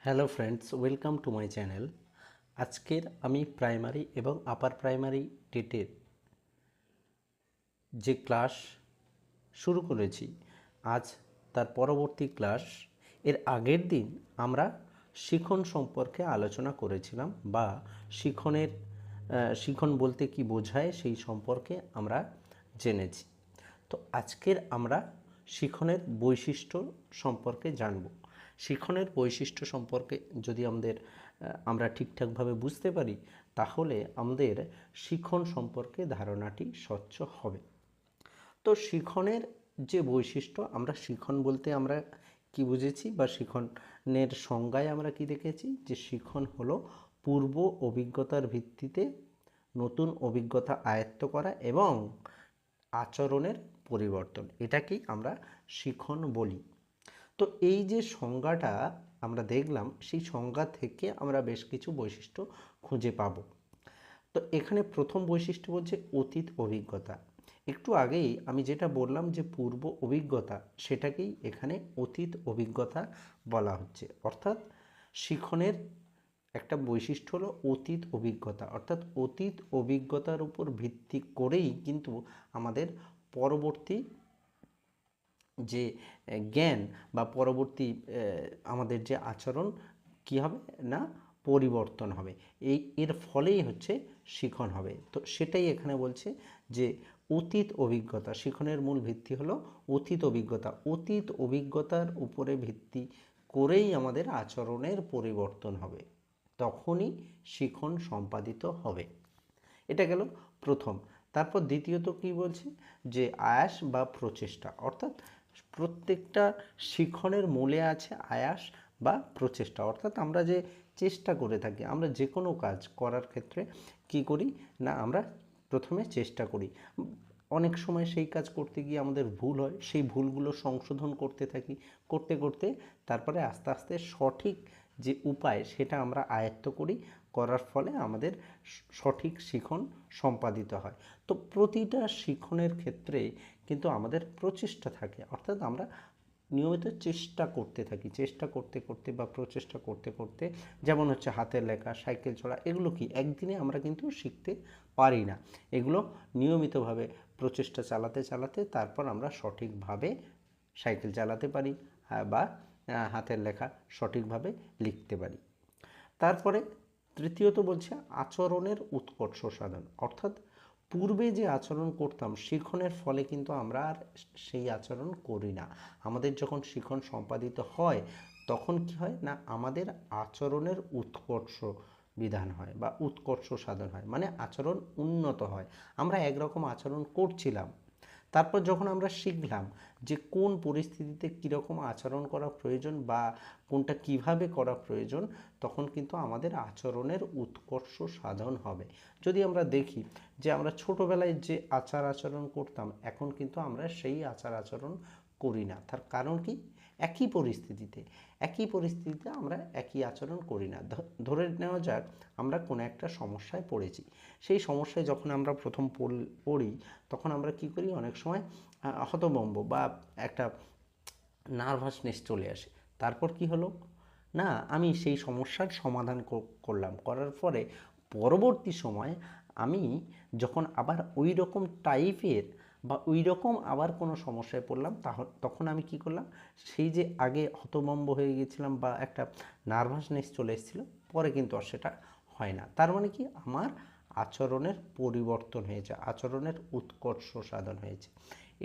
Hello friends, welcome to my channel. আজকের আমি primary এবং আপার প্রাইমারি টেটের যে ক্লাস শুরু করেছি, আজ তার পরবর্তী ক্লাস। এর আগের দিন আমরা শিখন সম্পর্কে আলোচনা করেছিলাম বা শিখনের শিখন বলতে কি বোঝায় সেই সম্পর্কে আমরা জেনেছি। তো আজকের আমরা শিখনের বৈশিষ্ট্য সম্পর্কে জানব। শিখনের বৈশিষ্ট্য সম্পর্কে যদি আমরা ঠিকঠাকভাবে বুঝতে পারি, তাহলে আমাদের শিখন সম্পর্কে ধারণাটি স্বচ্ছ হবে। তো শিখনের যে বৈশিষ্ট্য, আমরা শিখন বলতে আমরা কি বুঝেছি বা শিখনের সংজ্ঞায় আমরা কি দেখেছি, যে শিখন হলো পূর্ব অভিজ্ঞতার ভিত্তিতে নতুন অভিজ্ঞতা আয়ত্ত করা এবং আচরণের পরিবর্তন, এটাকেই আমরা শিখন বলি। তো এই যে সংজ্ঞাটা আমরা দেখলাম, সেই সংজ্ঞা থেকে আমরা বেশ কিছু বৈশিষ্ট্য খুঁজে পাব। তো এখানে প্রথম বৈশিষ্ট্য বলছে অতীত অভিজ্ঞতা। একটু আগেই আমি যেটা বললাম যে পূর্ব অভিজ্ঞতা, সেটাকেই এখানে অতীত অভিজ্ঞতা বলা হচ্ছে। অর্থাৎ শিখনের একটা বৈশিষ্ট্য হলো অতীত অভিজ্ঞতা, অর্থাৎ অতীত অভিজ্ঞতার উপর ভিত্তি করেই কিন্তু আমাদের পরবর্তী যে জ্ঞান বা পরবর্তী আমাদের যে আচরণ কি হবে না, পরিবর্তন হবে। এর ফলেই হচ্ছে শিখন হবে। তো সেটাই এখানে বলছে যে অতীত অভিজ্ঞতা, শিখনের মূল ভিত্তি হলো অতীত অভিজ্ঞতা। অতীত অভিজ্ঞতার উপরে ভিত্তি করেই আমাদের আচরণের পরিবর্তন হবে, তখনই শিখন সম্পাদিত হবে। এটা গেল প্রথম। তারপর দ্বিতীয়ত কি বলছে, যে আয়াস বা প্রচেষ্টা, অর্থাৎ প্রত্যেকটা শিখনের মূলে আছে আয়াস বা প্রচেষ্টা। অর্থাৎ আমরা যে চেষ্টা করে থাকি, আমরা যে কোনো কাজ করার ক্ষেত্রে কি করি না, আমরা প্রথমে চেষ্টা করি। অনেক সময় সেই কাজ করতে গিয়ে আমাদের ভুল হয়, সেই ভুলগুলো সংশোধন করতে থাকি, করতে করতে তারপরে আস্তে আস্তে সঠিক যে উপায় সেটা আমরা আয়ত্ত করি, করার ফলে আমাদের সঠিক শিখন সম্পাদিত হয়। তো প্রতিটা শিখনের ক্ষেত্রে কিন্তু আমাদের প্রচেষ্টা থাকে, অর্থাৎ আমরা নিয়মিত চেষ্টা করতে থাকি, চেষ্টা করতে করতে বা প্রচেষ্টা করতে করতে, যেমন হচ্ছে হাতের লেখা, সাইকেল চলা, এগুলো কি একদিনে আমরা কিন্তু শিখতে পারি না। এগুলো নিয়মিতভাবে প্রচেষ্টা চালাতে চালাতে তারপর আমরা সঠিকভাবে সাইকেল চালাতে পারি বা হাতের লেখা সঠিকভাবে লিখতে পারি। তারপরে তৃতীয়ত বলছে আচরণের উৎকর্ষ সাধন, অর্থাৎ পূর্বে যে আচরণ করতাম শিখনের ফলে কিন্তু আমরা আর সেই আচরণ করি না। আমাদের যখন শিখন সম্পাদিত হয়, তখন কি হয় না, আমাদের আচরণের উৎকর্ষ বিধান হয় বা উৎকর্ষ সাধন হয়, মানে আচরণ উন্নত হয়। আমরা একরকম আচরণ করছিলাম, তারপর যখন আমরা শিখলাম যে কোন পরিস্থিতিতে কীরকম আচরণ করা প্রয়োজন বা কোনটা কিভাবে করা প্রয়োজন, তখন কিন্তু আমাদের আচরণের উৎকর্ষ সাধন হবে। যদি আমরা দেখি যে আমরা ছোটোবেলায় যে আচার আচরণ করতাম, এখন কিন্তু আমরা সেই আচার আচরণ করি না। তার কারণ কি, একই পরিস্থিতিতে আমরা একই আচরণ করি না। ধরে নেওয়া যাক আমরা কোনো একটা সমস্যায় পড়েছি, সেই সমস্যায় যখন আমরা প্রথম পড়ি, তখন আমরা কি করি, অনেক সময় হতভম্ব বা একটা নার্ভাসনেস চলে আসে। তারপর কি হলো না, আমি সেই সমস্যার সমাধান করলাম, করার পরে পরবর্তী সময় আমি যখন আবার ওই রকম টাইপের বা ওই রকম আবার কোনো সমস্যায় পড়লাম, তখন আমি কি করলাম, সেই যে আগে হতভম্ব হয়ে গেছিলাম বা একটা নার্ভাসনেস চলে এসেছিলো, পরে কিন্তু আর সেটা হয় না। তার মানে কি, আমার আচরণের পরিবর্তন হয়েছে, আচরণের উৎকর্ষ সাধন হয়েছে।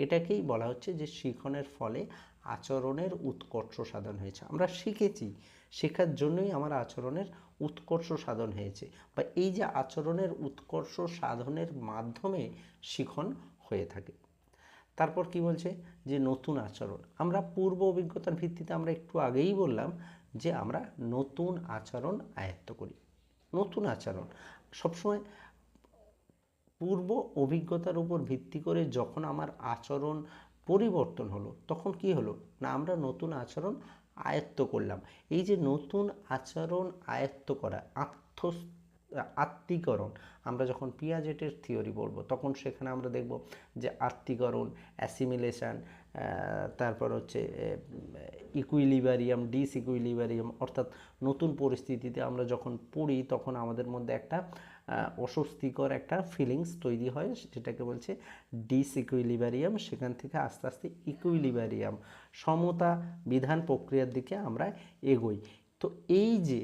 এটাকেই বলা হচ্ছে যে শিখনের ফলে আচরণের উৎকর্ষ সাধন হয়েছে। আমরা শিখেছি, শেখার জন্যই আমার আচরণের উৎকর্ষ সাধন হয়েছে, বা এই যে আচরণের উৎকর্ষ সাধনের মাধ্যমে শিখন হয়ে থাকে। তারপর কি বলছে, যে নতুন আচরণ, আমরা পূর্ব অভিজ্ঞতার ভিত্তিতে আমরা একটু আগেই বললাম যে আমরা নতুন আচরণ আয়ত্ত করি। নতুন আচরণ সবসময় পূর্ব অভিজ্ঞতার উপর ভিত্তি করে যখন আমার আচরণ পরিবর্তন হলো, তখন কি হলো না, আমরা নতুন আচরণ আয়ত্ত করলাম। এই যে নতুন আচরণ আয়ত্ত করা, আত্মীকরণ, আমরা যখন পিয়াজেটের থিওরি পড়ব, তখন সেখানে আমরা দেখব যে আত্মীকরণ, অ্যাসিমিলেশন, তারপর হচ্ছে ইকুইলিবারিয়াম, ডিসইকুইলিবারিয়াম, অর্থাৎ নতুন পরিস্থিতিতে আমরা যখন পড়ি তখন আমাদের মধ্যে একটা অস্বস্তিকর একটা ফিলিংস তৈরি হয়, যেটাকে বলছে ডিসইকুইলিবারিয়াম। সেখান থেকে আস্তে আস্তে ইকুইলিবারিয়াম, সমতা বিধান প্রক্রিয়ার দিকে আমরা এগোই। তো এই যে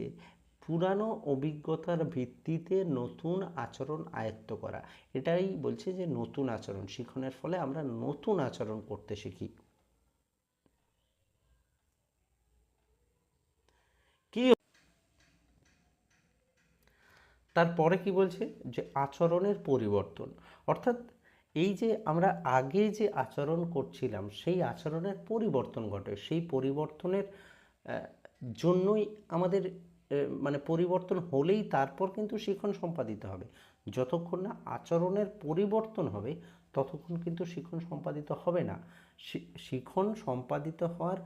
পুরানো অভিজ্ঞতার ভিত্তিতে নতুন আচরণ আয়ত্ত করা, এটাই বলছে যে নতুন আচরণ। শিখনের ফলে আমরা নতুন আচরণ করতে শিখি। কি তারপরে কি বলছে যে আচরণের পরিবর্তন, অর্থাৎ এই যে আমরা আগে যে আচরণ করছিলাম সেই আচরণের পরিবর্তন ঘটে। সেই পরিবর্তনের জন্যই আমাদের মানে পরিবর্তন হলেই তারপর কিন্তু শিখন সম্পাদিত হবে। যতক্ষণ না আচরণের পরিবর্তন হবে ততক্ষণ কিন্তু শিখন সম্পাদিত হবে না। শিখন সম্পাদিত হওয়ার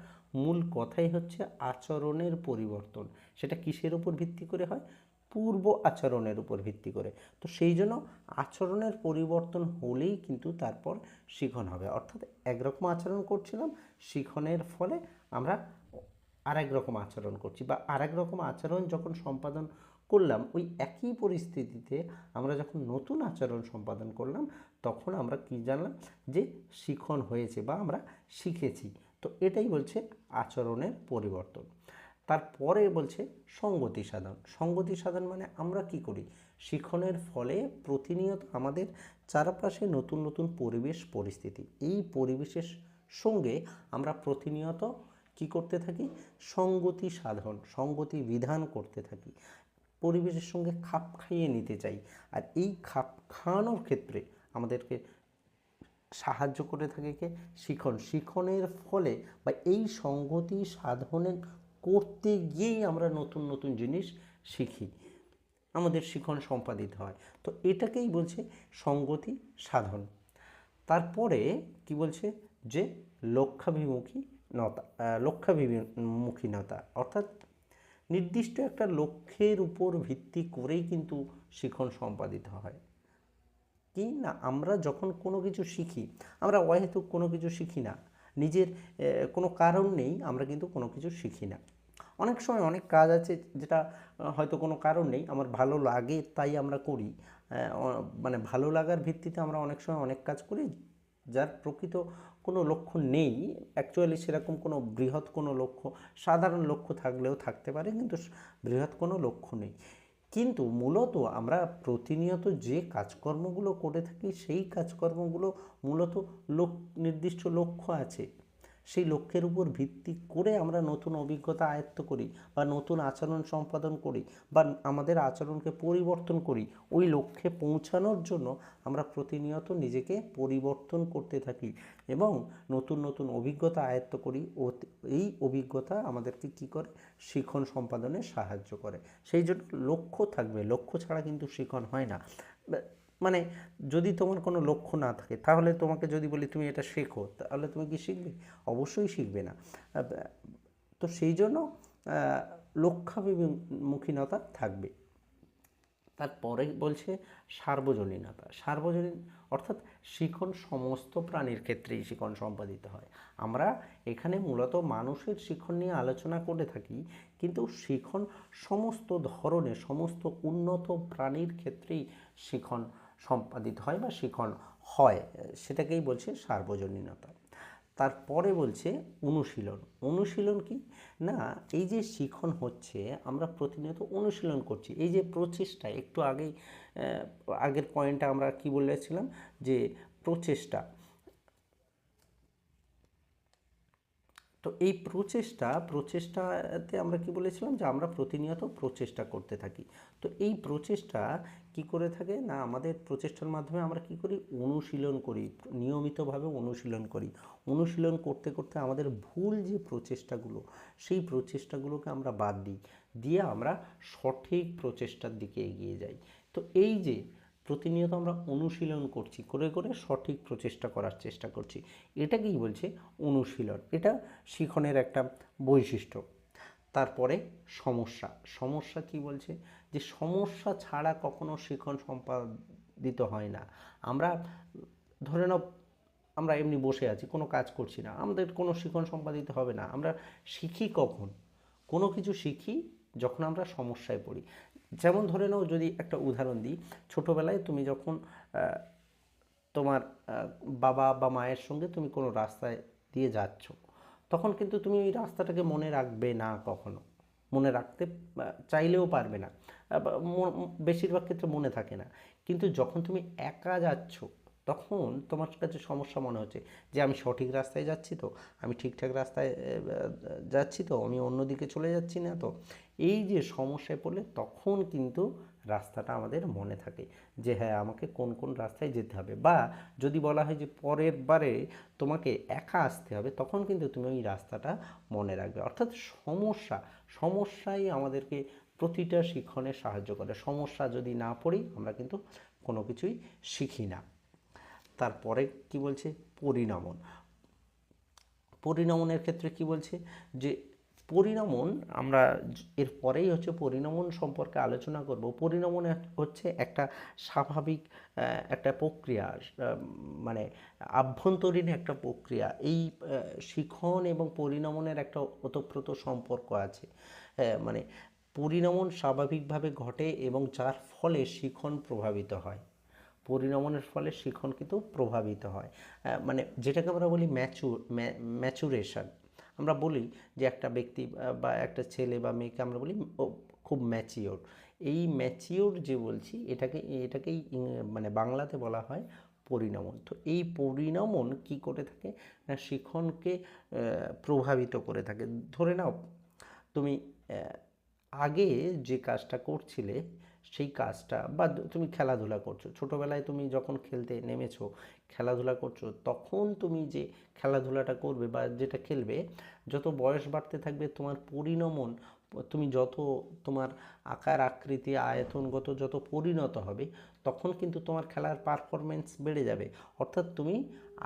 মূল কথাই হচ্ছে আচরণের পরিবর্তন। সেটা কিসের উপর ভিত্তি করে হয়? পূর্ব আচরণের উপর ভিত্তি করে। তো সেই জন্য আচরণের পরিবর্তন হলেই কিন্তু তারপর শিখন হবে। অর্থাৎ একরকম আচরণ করছিলাম, শিখনের ফলে আমরা আরেক রকম আচরণ করছি, বা আরেক রকম আচরণ যখন সম্পাদন করলাম ওই একই পরিস্থিতিতে আমরা যখন নতুন আচরণ সম্পাদন করলাম তখন আমরা কি জানলাম? যে শিখন হয়েছে বা আমরা শিখেছি। তো এটাই বলছে আচরণের পরিবর্তন। তারপরে বলছে সঙ্গতি সাধন। সঙ্গতি সাধন মানে আমরা কি করি? শিখনের ফলে প্রতিনিয়ত আমাদের চারপাশে নতুন নতুন পরিবেশ পরিস্থিতি, এই পরিবেশের সঙ্গে আমরা প্রতিনিয়ত কি করতে থাকি? সঙ্গতি সাধন, সঙ্গতি বিধান করতে থাকি, পরিবেশের সঙ্গে খাপ খাইয়ে নিতে চাই। আর এই খাপ খাওয়ানোর ক্ষেত্রে আমাদেরকে সাহায্য করে থাকে কে? শিখন। শিখনের ফলে বা এই সঙ্গতি সাধনের করতে গিয়েই আমরা নতুন নতুন জিনিস শিখি, আমাদের শিখন সম্পাদিত হয়। তো এটাকেই বলছে সঙ্গতি সাধন। তারপরে কি বলছে? যে লক্ষ্যাভিমুখীনতা, অর্থাৎ নির্দিষ্ট একটা লক্ষ্যের উপর ভিত্তি করেই কিন্তু শিখন সম্পাদিত হয়। কি না, আমরা যখন কোনো কিছু শিখি, আমরা অহেতুক কোনো কিছু শিখি না, নিজের কোনো কারণ নেই আমরা কিন্তু কোনো কিছু শিখি না। অনেক সময় অনেক কাজ আছে যেটা হয়তো কোনো কারণ নেই, আমার ভালো লাগে তাই আমরা করি। মানে ভালো লাগার ভিত্তিতে আমরা অনেক সময় অনেক কাজ করি যার প্রকৃত কোনো লক্ষ্য নেই। অ্যাকচুয়ালি সেরকম কোনো বৃহৎ কোনো লক্ষ্য, সাধারণ লক্ষ্য থাকলেও থাকতে পারে, কিন্তু বৃহৎ কোনো লক্ষ্য নেই। কিন্তু মূলত আমরা প্রতিনিয়ত যে কাজকর্মগুলো করে থাকি সেই কাজকর্মগুলো মূলত নির্দিষ্ট লক্ষ্য আছে, সেই লক্ষ্যের উপর ভিত্তি করে আমরা নতুন অভিজ্ঞতা আয়ত্ত করি বা নতুন আচরণ সম্পাদন করি বা আমাদের আচরণকে পরিবর্তন করি। ওই লক্ষ্যে পৌঁছানোর জন্য আমরা প্রতিনিয়ত নিজেকে পরিবর্তন করতে থাকি এবং নতুন নতুন অভিজ্ঞতা আয়ত্ত করি। ও এই অভিজ্ঞতা আমাদেরকে কী করে? শিখন সম্পাদনে সাহায্য করে। সেই জন্য লক্ষ্য থাকবে, লক্ষ্য ছাড়া কিন্তু শিখন হয় না। মানে যদি তোমার কোনো লক্ষ্য না থাকে তাহলে তোমাকে যদি বলি তুমি এটা শেখো, তাহলে তুমি কি শিখবে? অবশ্যই শিখবে না। তো সেই জন্য লক্ষ্যাভিমুখীনতা থাকবে। তারপরে বলছে সার্বজনীনতা। সার্বজনীন অর্থাৎ শিখন সমস্ত প্রাণীর ক্ষেত্রেই শিখন সম্পাদিত হয়। আমরা এখানে মূলত মানুষের শিখন নিয়ে আলোচনা করে থাকি, কিন্তু শিখন সমস্ত ধরনের, সমস্ত উন্নত প্রাণীর ক্ষেত্রেই শিখন সম্পাদিত হয় বা শিখন হয়, সেটাকেই বলছে সার্বজনীনতা। তারপরে বলছে অনুশীলন। অনুশীলন কি না, এই যে শিখন হচ্ছে আমরা প্রতিনিয়ত অনুশীলন করছি, এই যে প্রচেষ্টা, একটু আগের পয়েন্টে আমরা কি বলেছিলাম যে তো এই প্রচেষ্টাতে আমরা কি বলেছিলাম যে আমরা প্রতিনিয়ত প্রচেষ্টা করতে থাকি। তো এই প্রচেষ্টা কি করে থাকে না, আমাদের প্রচেষ্টার মাধ্যমে আমরা কি করি? অনুশীলন করি, নিয়মিতভাবে অনুশীলন করি। অনুশীলন করতে করতে আমাদের ভুল যে প্রচেষ্টাগুলো, সেই প্রচেষ্টাগুলোকে আমরা বাদ দিই, দিয়ে আমরা সঠিক প্রচেষ্টার দিকে এগিয়ে যাই। তো এই যে প্রতিনিয়ত আমরা অনুশীলন করছি, করে করে সঠিক প্রচেষ্টা করার চেষ্টা করছি, এটাকেই বলছে অনুশীলন। এটা শিখনের একটা বৈশিষ্ট্য। তারপরে সমস্যা। সমস্যা কি বলছে? যে সমস্যা ছাড়া কখনো শিখন সম্পাদিত হয় না। আমরা ধরে নাও আমরা এমনি বসে আছি, কোনো কাজ করছি না, আমাদের কোনো শিখন সম্পাদিত হবে না। আমরা শিখি কখন? কোনো কিছু শিখি যখন আমরা সমস্যায় পড়ি। যেমন ধরে নাও, যদি একটা উদাহরণ দিই, ছোটোবেলায় তুমি যখন তোমার বাবা বা মায়ের সঙ্গে তুমি কোনো রাস্তায় দিয়ে যাচ্ছ, তখন কিন্তু তুমি ওই রাস্তাটাকে মনে রাখবে না কখনো, মনে রাখতে চাইলেও পারবে না, বেশিরভাগ ক্ষেত্রে মনে থাকে না। কিন্তু যখন তুমি একা যাচ্ছ, তখন তোমার কাছে সমস্যা মনে হচ্ছে যে আমি সঠিক রাস্তায় যাচ্ছি তো, আমি ঠিকঠাক রাস্তায় যাচ্ছি তো, আমি অন্যদিকে চলে যাচ্ছি না তো। এই যে সমস্যায় পড়লে তখন কিন্তু রাস্তাটা আমাদের মনে থাকে যে হ্যাঁ, আমাকে কোন কোন রাস্তায় যেতে হবে। বা যদি বলা হয় যে পরের বারে তোমাকে একা আসতে হবে, তখন কিন্তু তুমি ওই রাস্তাটা মনে রাখবে। অর্থাৎ সমস্যাই আমাদেরকে প্রতিটা শিক্ষণে সাহায্য করে। সমস্যা যদি না পড়ি, আমরা কিন্তু কোনো কিছুই শিখি না। তারপরে কি বলছে? পরিণমন। পরিণমনের ক্ষেত্রে কি বলছে যে পরিণমন, আমরা এর পরেই হচ্ছে পরিণমন সম্পর্কে আলোচনা করব। পরিণমন হচ্ছে একটা স্বাভাবিক একটা প্রক্রিয়া, মানে আভ্যন্তরীণ একটা প্রক্রিয়া। এই শিখন এবং পরিণমনের একটা ওতপ্রোত সম্পর্ক আছে। মানে পরিণমন স্বাভাবিকভাবে ঘটে এবং যার ফলে শিখন প্রভাবিত হয়। পরিণমনের ফলে শিখন কিন্তু প্রভাবিত হয়। মানে যেটাকে আমরা বলি ম্যাচুরেশন। আমরা বলি যে একটা ব্যক্তি বা একটা ছেলে বা মেয়েকে আমরা বলি ও খুব ম্যাচিওর। এই ম্যাচিওর যে বলছি, এটাকেই মানে বাংলাতে বলা হয় পরিণমন। তো এই পরিণমন কি করে থাকে না, শিখনকে প্রভাবিত করে থাকে। ধরে নাও, তুমি আগে যে কাজটা করছিলে, সেই কাজটা, বা তুমি খেলাধুলা করছো, ছোটোবেলায় তুমি যখন খেলতে নেমেছো, খেলাধুলা করছো, তখন তুমি যে খেলাধুলাটা করবে বা যেটা খেলবে, যত বয়স বাড়তে থাকবে তোমার পরিণমন, তুমি যত তোমার আকার আকৃতি আয়তনগত যত পরিণত হবে, তখন কিন্তু তোমার খেলার পারফরমেন্স বেড়ে যাবে। অর্থাৎ তুমি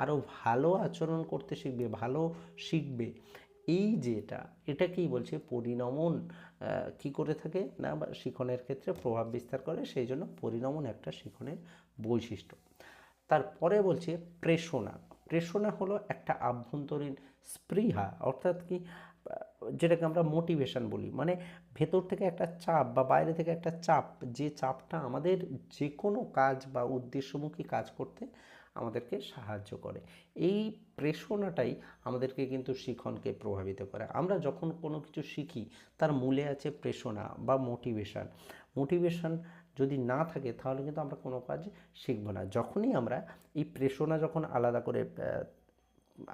আরও ভালো আচরণ করতে শিখবে, ভালো শিখবে। এই যেটা, এটাকেই বলছে পরিণমন। কি করে থাকে না, বা শিখনের ক্ষেত্রে প্রভাব বিস্তার করে, সেই জন্য পরিণমন একটা শিখনের বৈশিষ্ট্য। তারপরে বলছে প্রেষণা। প্রেষণা হলো একটা আভ্যন্তরীণ স্পৃহা, অর্থাৎ কি, যেটাকে আমরা মোটিভেশন বলি। মানে ভেতর থেকে একটা চাপ বা বাইরে থেকে একটা চাপ, যে চাপটা আমাদের যে কোনো কাজ বা উদ্দেশ্যমুখী কাজ করতে আমাদেরকে সাহায্য করে। এই প্রেষণাটাই আমাদেরকে কিন্তু শিখনকে প্রভাবিত করে। আমরা যখন কোনো কিছু শিখি, তার মূলে আছে প্রেষণা বা মোটিভেশন। মোটিভেশন যদি না থাকে, তাহলে কিন্তু আমরা কোনো কাজ শিখব না। যখনই আমরা এই প্রেষণা যখন আলাদা করে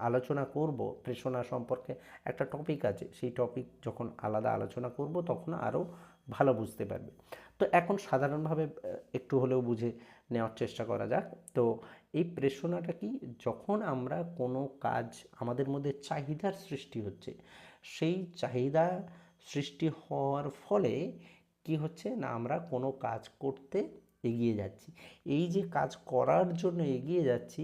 আলোচনা করব, প্রেষণা সম্পর্কে একটা টপিক আছে, সেই টপিক যখন আলাদা আলোচনা করব, তখন আরও ভালো বুঝতে পারবে। তো এখন সাধারণভাবে একটু হলেও বুঝে নেওয়ার চেষ্টা করা যাক। তো এই প্রেষণাটা কি, যখন আমরা কোনো কাজ, আমাদের মধ্যে চাহিদার সৃষ্টি হচ্ছে, সেই চাহিদা সৃষ্টি হওয়ার ফলে কি হচ্ছে না, আমরা কোনো কাজ করতে এগিয়ে যাচ্ছি। এই যে কাজ করার জন্য এগিয়ে যাচ্ছি,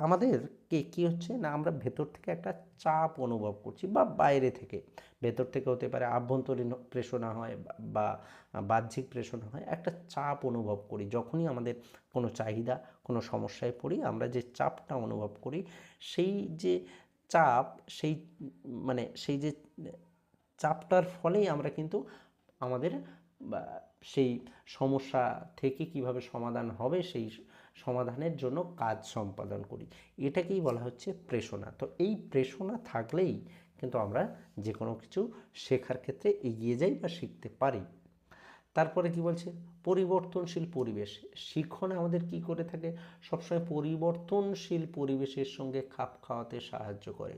আমাদেরকে কি হচ্ছে না, আমরা ভেতর থেকে একটা চাপ অনুভব করছি, বা বাইরে থেকে, ভেতর থেকে হতে পারে আভ্যন্তরীণ প্রেষণা হয় বা বাহ্যিক প্রেষণা হয়, একটা চাপ অনুভব করি। যখনই আমাদের কোনো চাহিদা, কোনো সমস্যায় পড়ি, আমরা যে চাপটা অনুভব করি, সেই যে চাপ, সেই মানে সেই যে চাপটার ফলেই আমরা কিন্তু আমাদের সেই সমস্যা থেকে কিভাবে সমাধান হবে, সেই সমাধানের জন্য কাজ সম্পাদন করি। এটাকেই বলা হচ্ছে প্রেষণা। তো এই প্রেষণা থাকলেই কিন্তু আমরা যে কোনো কিছু শেখার ক্ষেত্রে এগিয়ে যাই বা শিখতে পারি। তারপরে কি বলছে? পরিবর্তনশীল পরিবেশ। শিখন আমাদের কি করে থাকে, সবসময় পরিবর্তনশীল পরিবেশের সঙ্গে খাপ খাওয়াতে সাহায্য করে।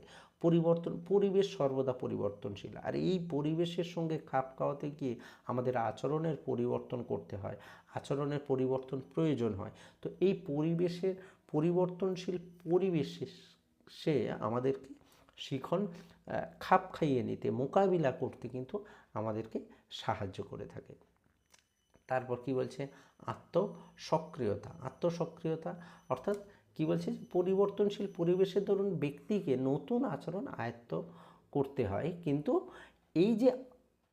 পরিবেশ সর্বদা পরিবর্তনশীল, আর এই পরিবেশের সঙ্গে খাপ খাওয়াতে গিয়ে আমাদের আচরণের পরিবর্তন করতে হয়, আচরণের পরিবর্তন প্রয়োজন হয়। তো এই পরিবর্তনশীল পরিবেশে সে আমাদেরকে শিখন খাপ খাইয়ে নিতে, মোকাবিলা করতে কিন্তু আমাদেরকে সাহায্য করে থাকে। তারপর কি বলছে? আত্মসক্রিয়তা অর্থাৎ কি বলছে, পরিবর্তনশীল পরিবেশের দরুন ব্যক্তিকে নতুন আচরণ আয়ত্ত করতে হয়, কিন্তু এই যে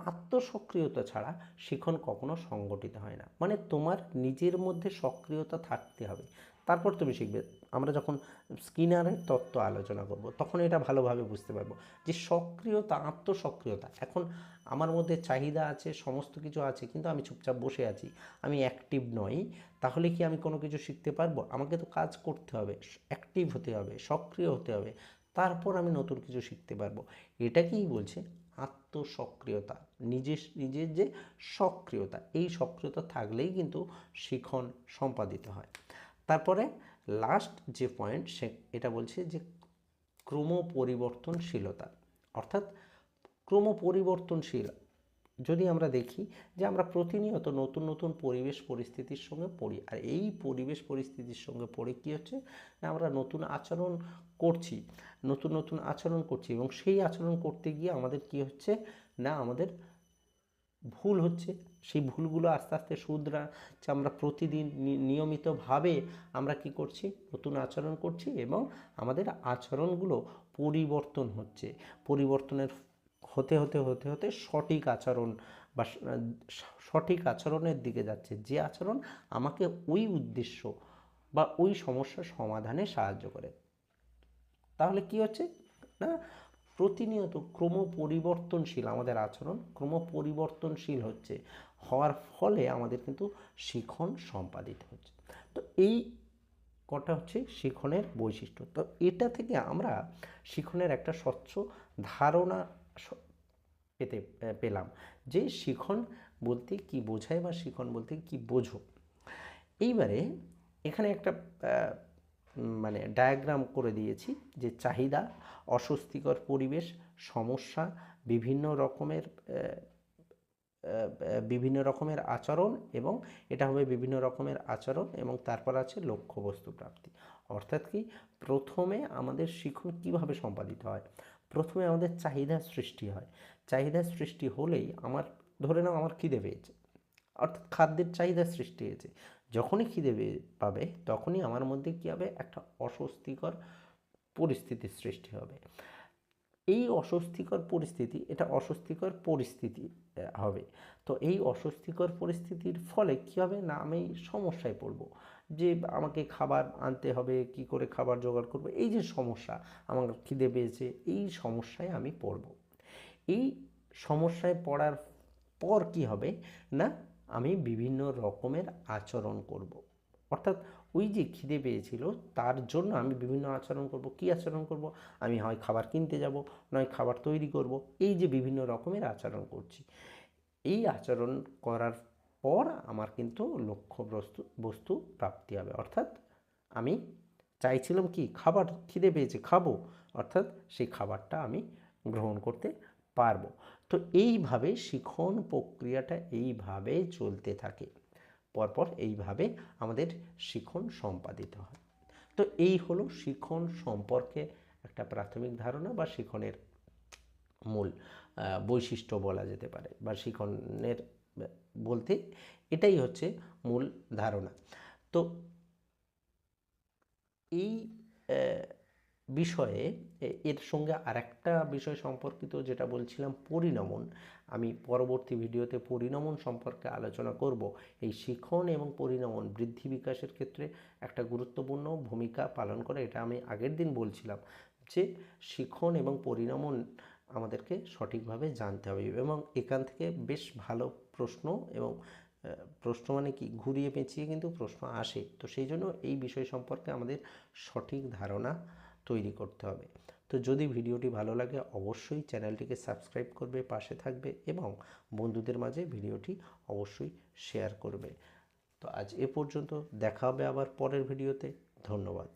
আত্মসক্রিয়তা ছাড়া শিখন কখনো সংগঠিত হয় না। মানে তোমার নিজের মধ্যে সক্রিয়তা থাকতে হবে, তারপর তুমি শিখবে। আমরা যখন স্কিনারের তত্ত্ব আলোচনা করব তখন এটা ভালোভাবে বুঝতে পারবো যে সক্রিয়তা, আত্মসক্রিয়তা। এখন আমার মধ্যে চাহিদা আছে, সমস্ত কিছু আছে, কিন্তু আমি চুপচাপ বসে আছি, আমি অ্যাক্টিভ নই, তাহলে কি আমি কোনো কিছু শিখতে পারবো? আমাকে তো কাজ করতে হবে, অ্যাক্টিভ হতে হবে, সক্রিয় হতে হবে, তারপর আমি নতুন কিছু শিখতে পারবো। এটাকেই বলছে আত্মসক্রিয়তা, নিজের নিজের যে সক্রিয়তা, এই সক্রিয়তা থাকলেই কিন্তু শিখন সম্পাদিত হয়। তারপরে লাস্ট যে পয়েন্ট সে এটা বলছে যে ক্রমপরিবর্তনশীলতা, অর্থাৎ ক্রমপরিবর্তনশীল। যদি আমরা দেখি যে আমরা প্রতিনিয়ত নতুন নতুন পরিবেশ পরিস্থিতির সঙ্গে পড়ি, আর এই পরিবেশ পরিস্থিতির সঙ্গে পড়ে কী হচ্ছে না, আমরা নতুন আচরণ করছি, নতুন নতুন আচরণ করছি, এবং সেই আচরণ করতে গিয়ে আমাদের কী হচ্ছে না, আমাদের ভুল হচ্ছে। সেই ভুলগুলো আস্তে আস্তে শুধরাচ্ছে। আমরা প্রতিদিন নিয়মিতভাবে আমরা কি করছি, নতুন আচরণ করছি, এবং আমাদের আচরণগুলো পরিবর্তন হচ্ছে। পরিবর্তনের হতে হতে হতে হতে সঠিক আচরণ বা সঠিক আচরণের দিকে যাচ্ছে, যে আচরণ আমাকে ওই উদ্দেশ্য বা ওই সমস্যার সমাধানে সাহায্য করে। তাহলে কি হচ্ছে না, প্রতিনিয়ত ক্রমপরিবর্তনশীল আমাদের আচরণ, ক্রমপরিবর্তনশীল হচ্ছে, হওয়ার ফলে আমাদের কিন্তু শিখন সম্পাদিত হচ্ছে। তো এই কটা হচ্ছে শিখনের বৈশিষ্ট্য। তো এটা থেকে আমরা শিখনের একটা স্বচ্ছ ধারণা পেলাম যে শিখন বলতে কি বোঝায় বা শিখন বলতে কি বোঝো। এইবারে এখানে একটা মানে ডায়াগ্রাম করে দিয়েছি যে চাহিদা, অস্বস্তিকর পরিবেশ, সমস্যা, বিভিন্ন রকমের আচরণ, এবং এটা হবে বিভিন্ন রকমের আচরণ, এবং তারপর আছে লক্ষ্যবস্তু প্রাপ্তি। অর্থাৎ কি, প্রথমে আমাদের শিখন কিভাবে সম্পাদিত হয়? প্রথমে আমাদের চাহিদা সৃষ্টি হয়। চাহিদা সৃষ্টি হলেই ধরে নাও আমার খিদে পেয়েছে, অর্থাৎ খাদ্যের চাহিদা সৃষ্টি হয়েছে। যখনই খিদে পাবে তখনই আমার মধ্যে কী হবে, একটা অস্বস্তিকর পরিস্থিতির সৃষ্টি হবে। এই অস্বস্তিকর পরিস্থিতি, এটা অস্বস্তিকর পরিস্থিতি হবে। তো এই অস্বস্তিকর পরিস্থিতির ফলে কী হবে না, আমি সমস্যায় পড়ব, যে আমাকে খাবার আনতে হবে, কি করে খাবার জোগাড় করব, এই যে সমস্যা, আমার খিদে পেয়েছে, এই সমস্যায় আমি পড়ব। এই সমস্যায় পড়ার পর কি হবে না, আমি বিভিন্ন রকমের আচরণ করব। অর্থাৎ ওই যে খিদে পেয়েছিল তার জন্য আমি বিভিন্ন আচরণ করব। কি আচরণ করব? আমি হয় খাবার কিনতে যাব, নয় খাবার তৈরি করব। এই যে বিভিন্ন রকমের আচরণ করছি, এই আচরণ করার পর আমার কিন্তু লক্ষ্য বস্তু প্রাপ্তি হবে। অর্থাৎ আমি চাইছিলাম কি, খাবার, খিদে পেয়েছে, খাবো, অর্থাৎ সেই খাবারটা আমি গ্রহণ করতে পারবো। তো এইভাবে শিখন প্রক্রিয়াটা এইভাবে চলতে থাকে, পরপর এইভাবে আমাদের শিখন সম্পাদিত হয়। তো এই হলো শিখন সম্পর্কে একটা প্রাথমিক ধারণা, বা শিখনের মূল বৈশিষ্ট্য বলা যেতে পারে, বা শিখনের বলতে এটাই হচ্ছে মূল ধারণা। তো এই বিষয়ে এর সঙ্গে আরেকটা বিষয় সম্পর্কিত, যেটা বলছিলাম পরিণমন, আমি পরবর্তী ভিডিওতে পরিণমন সম্পর্কে আলোচনা করব। এই শিখন এবং পরিণমন বৃদ্ধি বিকাশের ক্ষেত্রে একটা গুরুত্বপূর্ণ ভূমিকা পালন করে, এটা আমি আগের দিন বলছিলাম যে শিখন এবং পরিণমন আমাদেরকে সঠিকভাবে জানতে হবে, এবং এখান থেকে বেশ ভালো প্রশ্ন, এবং প্রশ্ন মানে কি, ঘুরিয়ে পেঁচিয়ে কিন্তু প্রশ্ন আসে। তো সেই জন্য এই বিষয় সম্পর্কে আমাদের সঠিক ধারণা তৈরি করতে হবে। তো যদি ভিডিওটি ভালো লাগে অবশ্যই চ্যানেলটিকে সাবস্ক্রাইব করবে, পাশে থাকবে, এবং বন্ধুদের মাঝে ভিডিওটি অবশ্যই শেয়ার করবে। তো আজ এ পর্যন্ত, দেখা হবে আবার পরের ভিডিওতে। ধন্যবাদ।